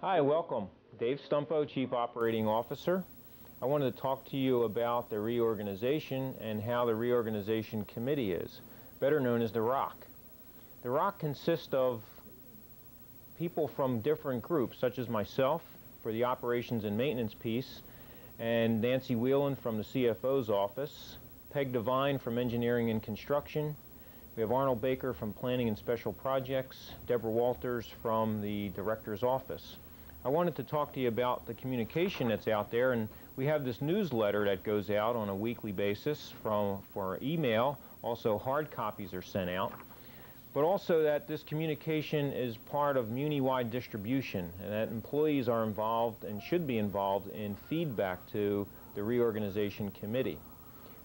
Hi, welcome. Dave Stumpo, Chief Operating Officer. I wanted to talk to you about the reorganization and how the Reorganization Committee is, better known as the ROC. The ROC consists of people from different groups, such as myself for the operations and maintenance piece, and Nancy Whelan from the CFO's office, Peg Devine from engineering and construction. We have Arnold Baker from planning and special projects, Deborah Walters from the director's office. I wanted to talk to you about the communication that's out there, and we have this newsletter that goes out on a weekly basis for email. Also, hard copies are sent out. But also that this communication is part of MUNI-wide distribution, and that employees are involved and should be involved in feedback to the Reorganization Committee.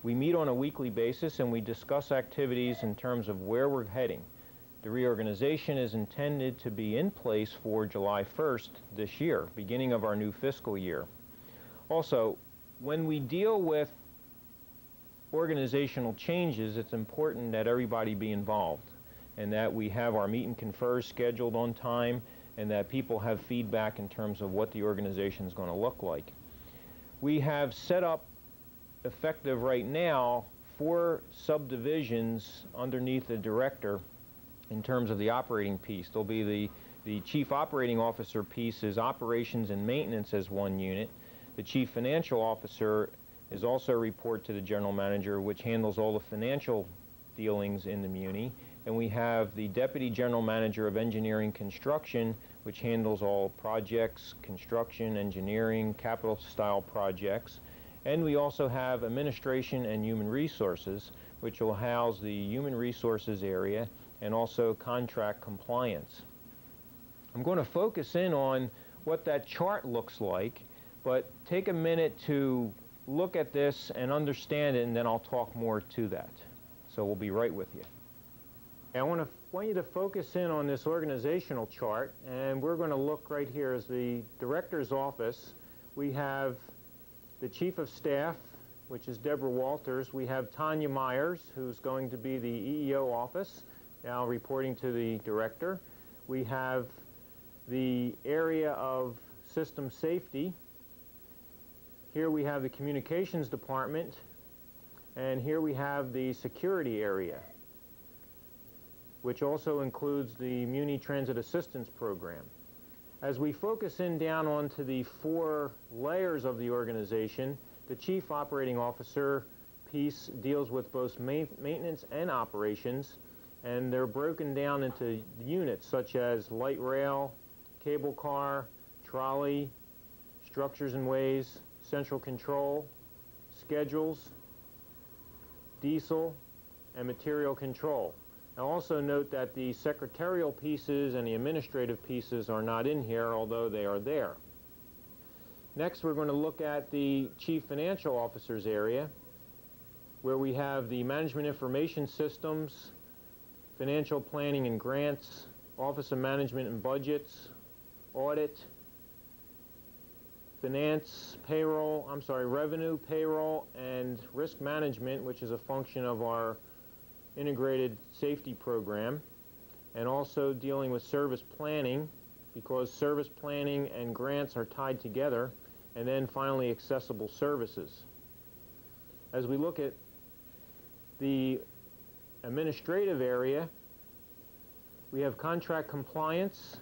We meet on a weekly basis and we discuss activities in terms of where we're heading. The reorganization is intended to be in place for July 1st this year, beginning of our new fiscal year. Also, when we deal with organizational changes, it's important that everybody be involved and that we have our meet and confers scheduled on time and that people have feedback in terms of what the organization is going to look like. We have set up, effective right now, 4 subdivisions underneath the director in terms of the operating piece. There'll be the Chief Operating Officer piece is operations and maintenance as one unit. The Chief Financial Officer is also a report to the General Manager, which handles all the financial dealings in the MUNI. And we have the Deputy General Manager of Engineering Construction, which handles all projects, construction, engineering, capital style projects. And we also have Administration and Human Resources, which will house the Human Resources area and also contract compliance. I'm going to focus in on what that chart looks like, but take a minute to look at this and understand it, and then I'll talk more to that. So we'll be right with you. I want you to focus in on this organizational chart, and we're going to look right here as the director's office. We have the Chief of Staff, which is Deborah Walters. We have Tanya Myers, who's going to be the EEO office, now reporting to the director. We have the area of system safety. Here we have the communications department, and here we have the security area, which also includes the MUNI Transit Assistance Program. As we focus in down onto the 4 layers of the organization, the Chief Operating Officer piece deals with both maintenance and operations, and they're broken down into units such as light rail, cable car, trolley, structures and ways, central control, schedules, diesel, and material control. Now also note that the secretarial pieces and the administrative pieces are not in here, although they are there. Next, we're going to look at the Chief Financial Officer's area, where we have the Management Information Systems, Financial Planning and Grants, Office of Management and Budgets, Audit, Revenue, Payroll, and Risk Management, which is a function of our integrated safety program, and also dealing with service planning, because service planning and grants are tied together, and then finally accessible services. As we look at the administrative area, we have contract compliance,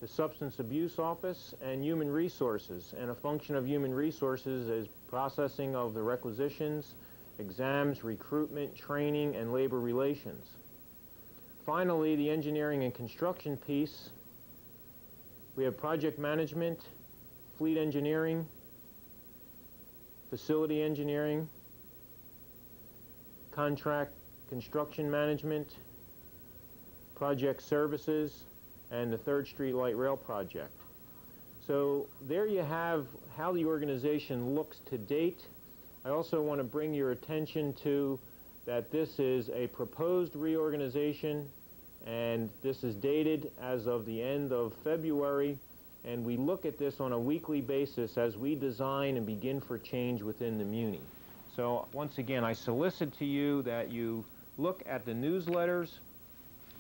the substance abuse office, and human resources, and a function of human resources is processing of the requisitions, exams, recruitment, training, and labor relations. Finally, the engineering and construction piece, we have project management, fleet engineering, facility engineering, contract construction management, project services, and the 3rd Street Light Rail project. So there you have how the organization looks to date. I also want to bring your attention to that this is a proposed reorganization, and this is dated as of the end of February, and we look at this on a weekly basis as we design and begin for change within the MUNI. So once again, I solicit to you that you look at the newsletters,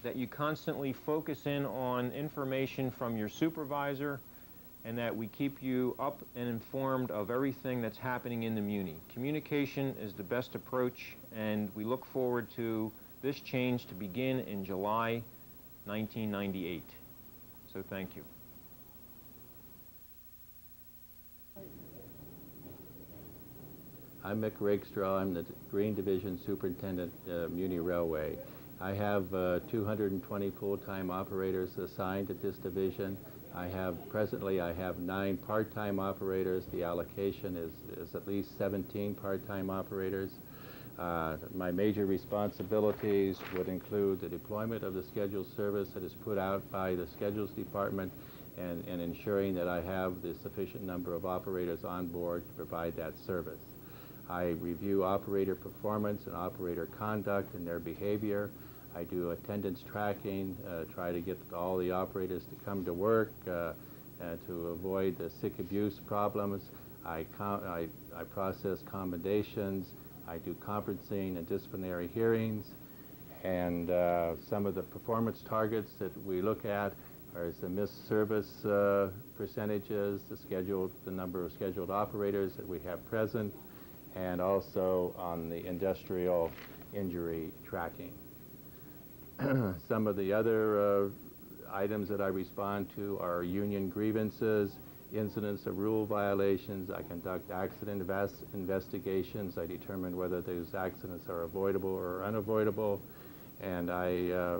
that you constantly focus in on information from your supervisor, and that we keep you up and informed of everything that's happening in the MUNI. Communication is the best approach, and we look forward to this change to begin in July 1998. So thank you. I'm Mick Rakestraw. I'm the Green Division Superintendent, MUNI Railway. I have 220 full-time operators assigned at this division. Presently I have 9 part-time operators. The allocation is at least 17 part-time operators. My major responsibilities would include the deployment of the scheduled service that is put out by the Schedules Department and ensuring that I have the sufficient number of operators on board to provide that service. I review operator performance and operator conduct and their behavior. I do attendance tracking, try to get all the operators to come to work to avoid the sick abuse problems. I process commendations. I do conferencing and disciplinary hearings. And some of the performance targets that we look at are the missed service percentages, the number of scheduled operators that we have present, and also on the industrial injury tracking. Some of the other items that I respond to are union grievances, incidents of rule violations. I conduct accident investigations. I determine whether those accidents are avoidable or unavoidable. And I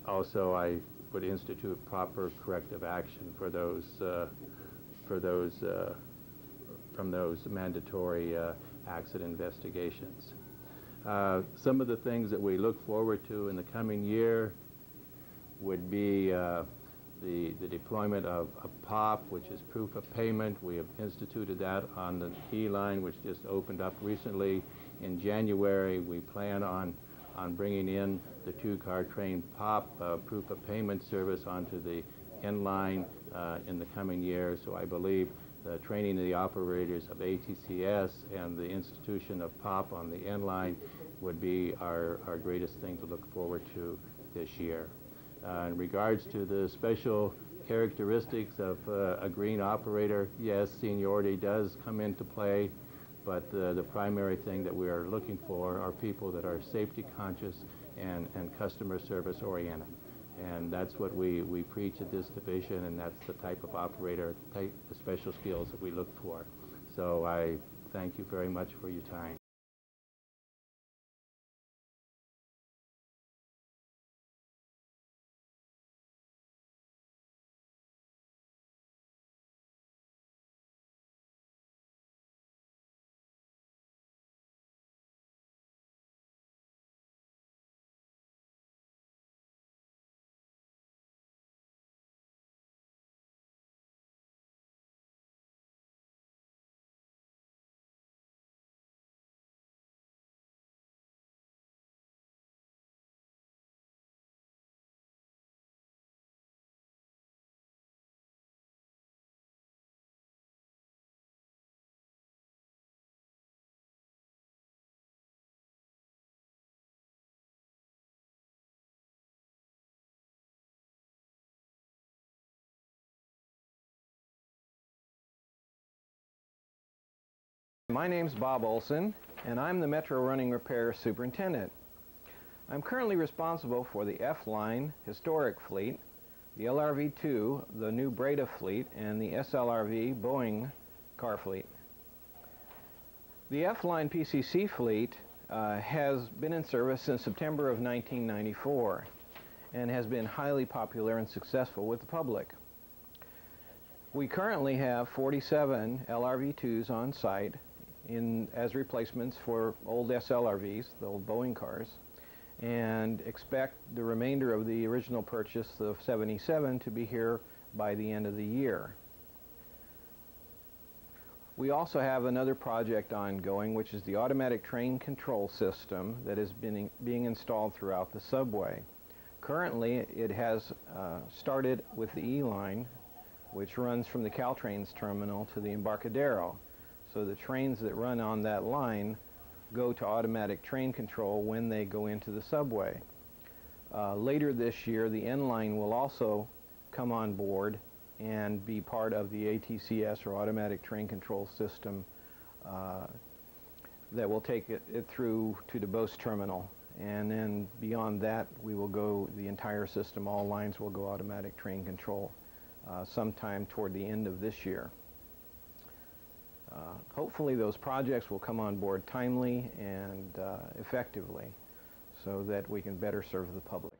would institute proper corrective action for those from those mandatory accident investigations. Some of the things that we look forward to in the coming year would be the deployment of POP, which is proof of payment. We have instituted that on the E-line, which just opened up recently. In January, we plan on bringing in the 2-car train POP proof of payment service onto the N-line in the coming year. So I believe the training of the operators of ATCS and the institution of POP on the N-line would be our greatest thing to look forward to this year. In regards to the special characteristics of a green operator, yes, seniority does come into play, but the primary thing that we are looking for are people that are safety conscious and customer service oriented. And that's what we preach at this division, and that's the type of operator, the special skills that we look for. So I thank you very much for your time. My name's Bob Olson, and I'm the Metro Running Repair Superintendent. I'm currently responsible for the F-line historic fleet, the LRV-2, the new Breda fleet, and the SLRV Boeing car fleet. The F-line PCC fleet has been in service since September of 1994 and has been highly popular and successful with the public. We currently have 47 LRV-2s on site as replacements for old SLRVs, the old Boeing cars, and expect the remainder of the original purchase of 77 to be here by the end of the year. We also have another project ongoing, which is the automatic train control system that is being installed throughout the subway. Currently, it has started with the E-line, which runs from the Caltrains terminal to the Embarcadero. So the trains that run on that line go to automatic train control when they go into the subway. Later this year, the N-line will also come on board and be part of the ATCS, or automatic train control system, that will take it through to the Beauce terminal. And then beyond that, we will go, the entire system, all lines will go automatic train control sometime toward the end of this year. Hopefully those projects will come on board timely and effectively so that we can better serve the public.